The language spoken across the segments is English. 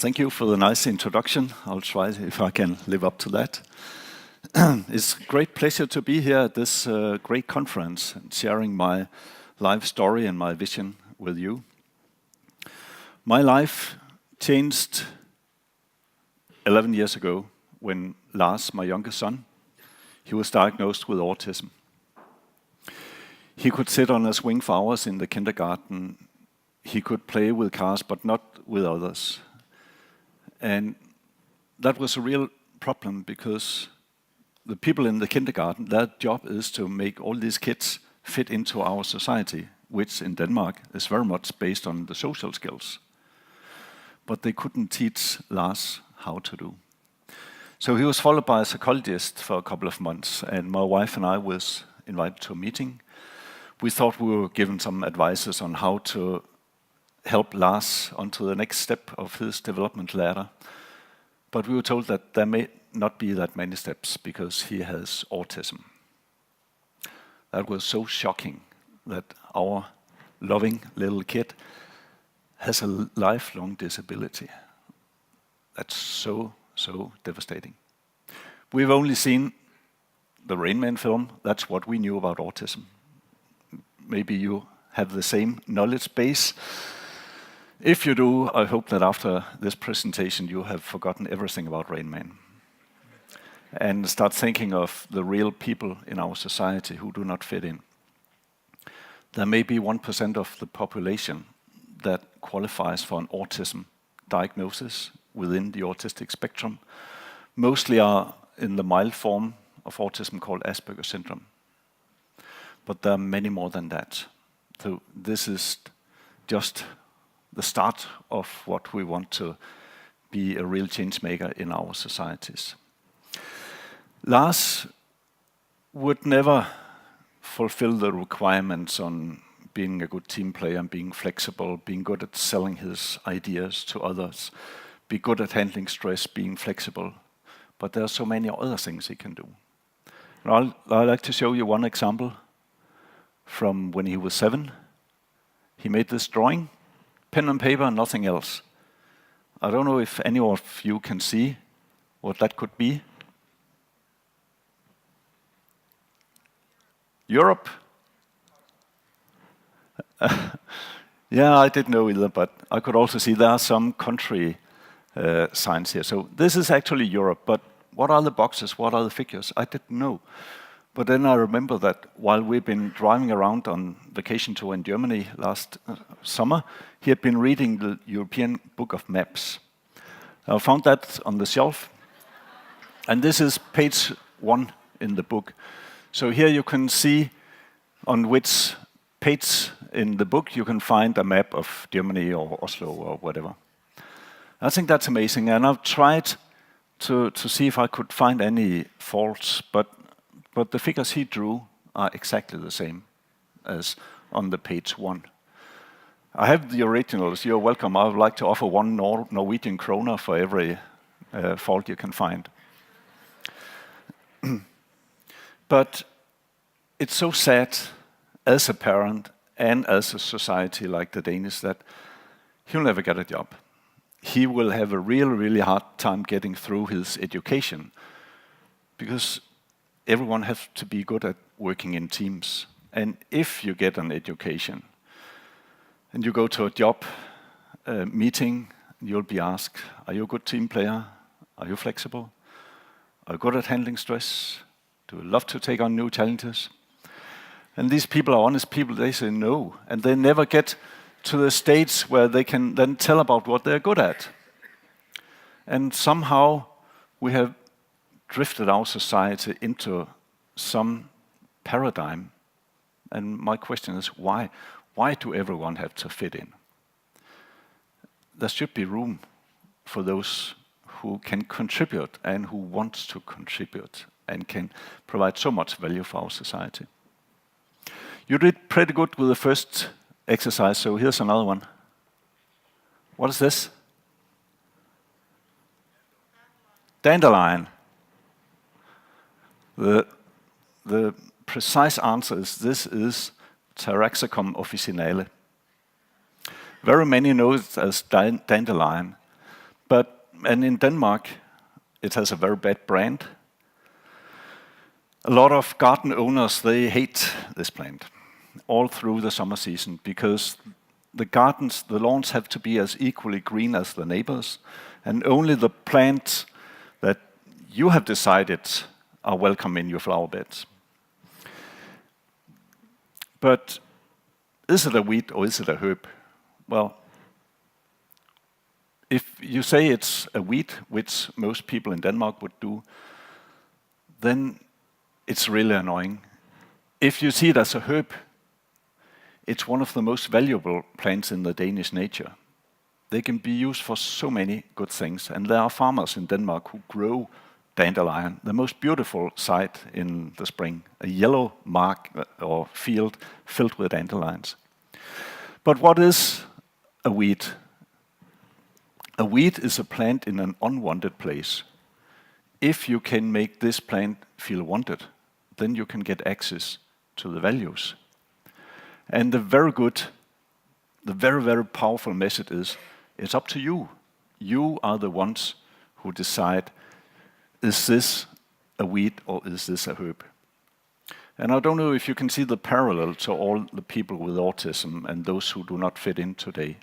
Thank you for the nice introduction. I'll try if I can live up to that. It's a great pleasure to be here at this great conference and sharing my life story and my vision with you. My life changed 11 years ago when Lars, my youngest son, he was diagnosed with autism. He could sit on a swing for hours in the kindergarten. He could play with cars, but not with others. And that was a real problem because the people in the kindergarten, their job is to make all these kids fit into our society, which in Denmark is very much based on the social skills. But they couldn't teach Lars how to do. So he was followed by a psychologist for a couple of months, and my wife and I was invited to a meeting. We thought we were given some advices on how to help Lars onto the next step of his development ladder. But we were told that there may not be that many steps because he has autism. That was so shocking that our loving little kid has a lifelong disability. That's so devastating. We've only seen the Rain Man film. That's what we knew about autism. Maybe you have the same knowledge base. If you do, I hope that after this presentation you have forgotten everything about Rain Man and start thinking of the real people in our society who do not fit in. There may be 1% of the population that qualifies for an autism diagnosis within the autistic spectrum. Mostly are in the mild form of autism called Asperger's syndrome. But there are many more than that. So this is just the start of what we want to be a real change maker in our societies. Lars would never fulfill the requirements on being a good team player and being flexible, being good at selling his ideas to others, be good at handling stress, being flexible. But there are so many other things he can do. And I'd like to show you one example from when he was 7. He made this drawing, pen and paper, nothing else. I don't know if any of you can see what that could be. Europe? Yeah, I didn't know either, but I could also see there are some country signs here. So this is actually Europe, but what are the boxes? What are the figures? I didn't know. But then I remember that while we've been driving around on vacation tour in Germany last summer, he had been reading the European Book of Maps. I found that on the shelf, and this is page 1 in the book. So here you can see on which page in the book you can find a map of Germany or Oslo or whatever. I think that's amazing, and I've tried to see if I could find any faults, but the figures he drew are exactly the same as on the page 1. I have the originals. You're welcome. I would like to offer 1 Norwegian kroner for every fault you can find. But it's so sad as a parent and as a society like the Danish that he'll never get a job. He will have a really hard time getting through his education because everyone has to be good at working in teams. And if you get an education and you go to a job meeting, you'll be asked, are you a good team player? Are you flexible? Are you good at handling stress? Do you love to take on new challenges? And these people are honest people, they say no. And they never get to the stage where they can then tell about what they're good at. And somehow we have drifted our society into some paradigm. And my question is, why? Why do everyone have to fit in? There should be room for those who can contribute and who want to contribute and can provide so much value for our society. You did pretty good with the first exercise, so here's another one. What is this? Dandelion. The precise answer is this is Taraxacum officinale. Very many know it as dandelion, but And in Denmark, it has a very bad brand. A lot of garden owners, they hate this plant all through the summer season because the gardens, the lawns have to be as equally green as the neighbors, and only the plants that you have decided are welcome in your flower beds. But is it a weed or is it a herb? Well, if you say it's a weed, which most people in Denmark would do, then it's really annoying. If you see it as a herb, it's one of the most valuable plants in the Danish nature. They can be used for so many good things, and there are farmers in Denmark who grow dandelion, the most beautiful sight in the spring, a yellow mark or field filled with dandelions. But what is a weed? A weed is a plant in an unwanted place. If you can make this plant feel wanted, then you can get access to the values. And the very, very powerful message is, it's up to you. You are the ones who decide, is this a weed or is this a herb? And I don't know if you can see the parallel to all the people with autism and those who do not fit in today.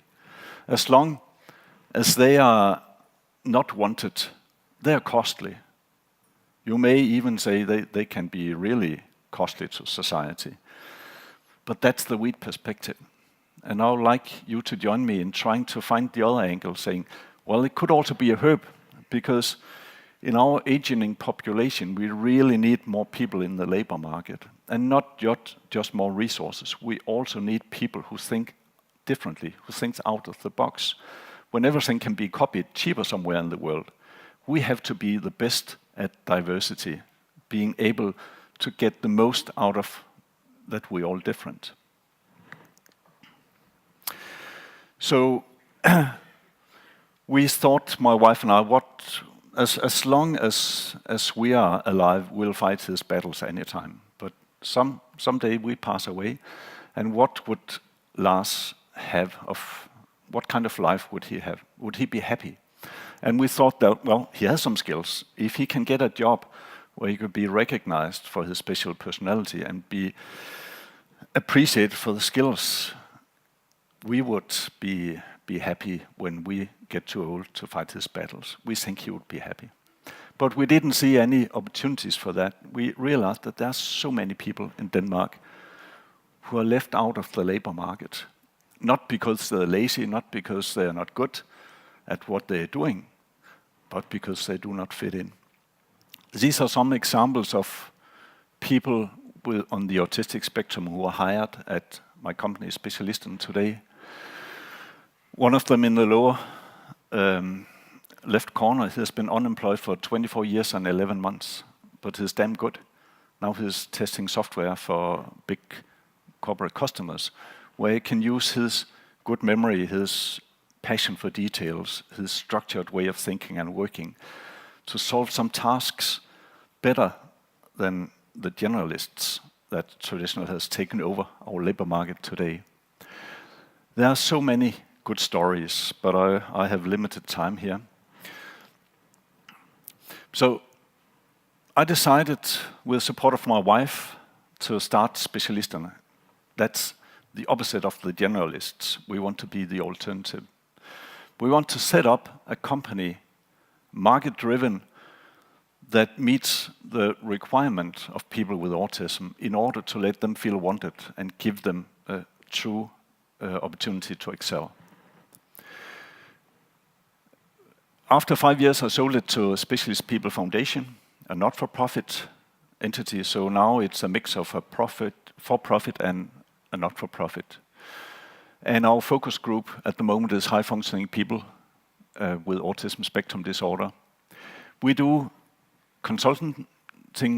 As long as they are not wanted, they are costly. You may even say they can be really costly to society. But that's the weed perspective. And I would like you to join me in trying to find the other angle, saying, well, it could also be a herb, because in our aging population, we really need more people in the labor market, and not just more resources. We also need people who think differently, who think out of the box. When everything can be copied cheaper somewhere in the world, we have to be the best at diversity, being able to get the most out of that we're all different. So we thought, my wife and I, as long as we are alive, we'll fight his battles anytime. But someday we pass away, and what would Lars have what kind of life would he have? Would he be happy? And we thought that, well, he has some skills. If he can get a job where he could be recognized for his special personality and be appreciated for the skills, we would be happy when we get too old to fight his battles. We think he would be happy. But we didn't see any opportunities for that. We realized that there are so many people in Denmark who are left out of the labor market. Not because they're lazy, not because they're not good at what they're doing, but because they do not fit in. These are some examples of people on the autistic spectrum who are hired at my company, Specialisterne, today. One of them in the lower left corner has been unemployed for 24 years and 11 months, but he's damn good. Now he's testing software for big corporate customers, where he can use his good memory, his passion for details, his structured way of thinking and working to solve some tasks better than the generalists that traditionally has taken over our labor market today. There are so many good stories, but I have limited time here. So I decided, with support of my wife, to start Specialisterne. That's the opposite of the generalists. We want to be the alternative. We want to set up a company, market-driven, that meets the requirement of people with autism in order to let them feel wanted and give them a true opportunity to excel. After 5 years, I sold it to Specialist People Foundation, a not-for-profit entity. So now it's a mix of a for-profit and a not-for-profit. And our focus group at the moment is high-functioning people with autism spectrum disorder. We do consulting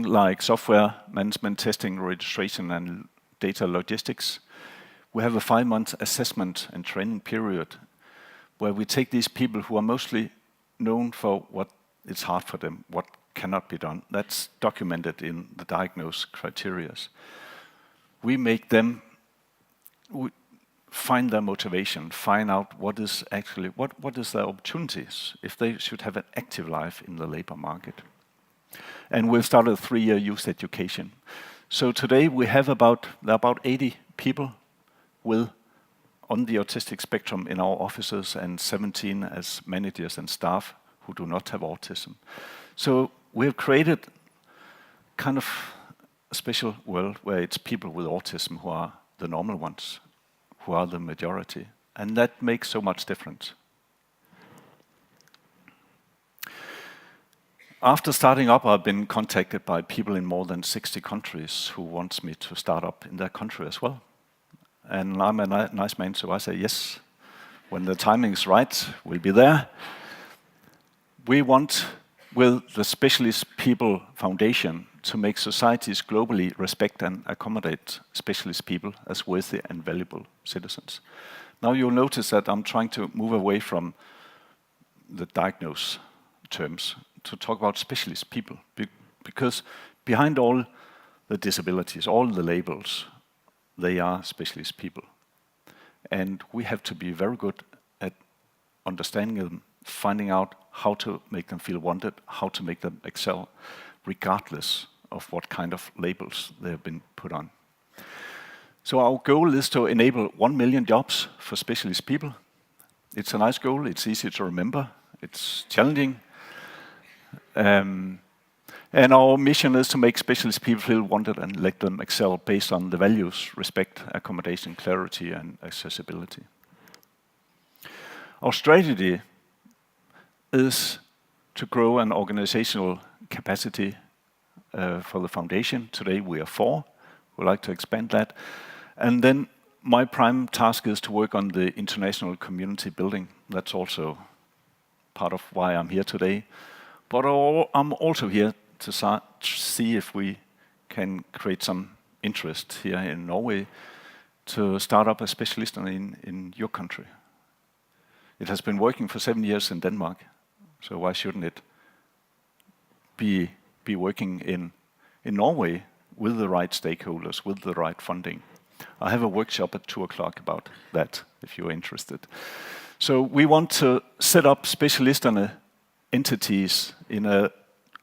like software management, testing, registration, and data logistics. We have a 5-month assessment and training period where we take these people who are mostly known for what is hard for them, what cannot be done. That's documented in the diagnosis criteria. We make them find their motivation, find out what is their opportunities if they should have an active life in the labor market. And we've started a 3-year youth education. So today we have about 80 people on the autistic spectrum in our offices, and 17 as managers and staff who do not have autism. So we have created kind of a special world where it's people with autism who are the normal ones, who are the majority. And that makes so much difference. After starting up, I've been contacted by people in more than 60 countries who want me to start up in their country as well. And I'm a nice man, so I say yes. When the timing is right, we'll be there. We want, with the Specialist People Foundation, to make societies globally respect and accommodate specialist people as worthy and valuable citizens. Now you'll notice that I'm trying to move away from the diagnose terms to talk about specialist people, because behind all the disabilities, all the labels, they are specialist people. And we have to be very good at understanding them, finding out how to make them feel wanted, how to make them excel, regardless of what kind of labels they have been put on. So our goal is to enable 1 million jobs for specialist people. It's a nice goal, it's easy to remember, it's challenging. And our mission is to make specialist people feel wanted and let them excel based on the values, respect, accommodation, clarity, and accessibility. Our strategy is to grow an organizational capacity for the foundation. Today we are 4. We'd like to expand that. And then my prime task is to work on the international community building. That's also part of why I'm here today. But I'm also here to see if we can create some interest here in Norway to start up a Specialisterne in your country. It has been working for 7 years in Denmark, so why shouldn't it be working in Norway with the right stakeholders, with the right funding? I have a workshop at 2 o'clock about that, if you're interested. So we want to set up Specialisterne entities in a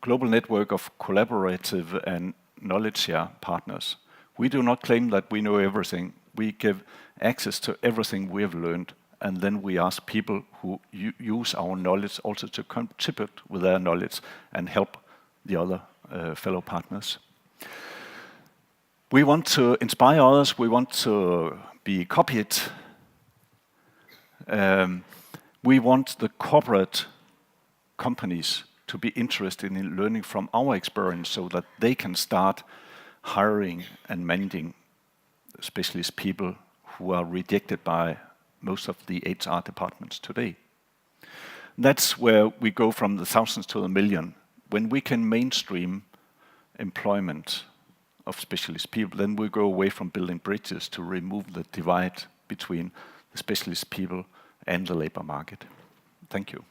global network of collaborative and knowledge share partners. We do not claim that we know everything. We give access to everything we have learned, and then we ask people who use our knowledge also to contribute with their knowledge and help the other fellow partners. We want to inspire others. We want to be copied. We want the corporate companies to be interested in learning from our experience so that they can start hiring and managing specialist people who are rejected by most of the HR departments today. That's where we go from the thousands to the million. When we can mainstream employment of specialist people, then we go away from building bridges to remove the divide between the specialist people and the labor market. Thank you.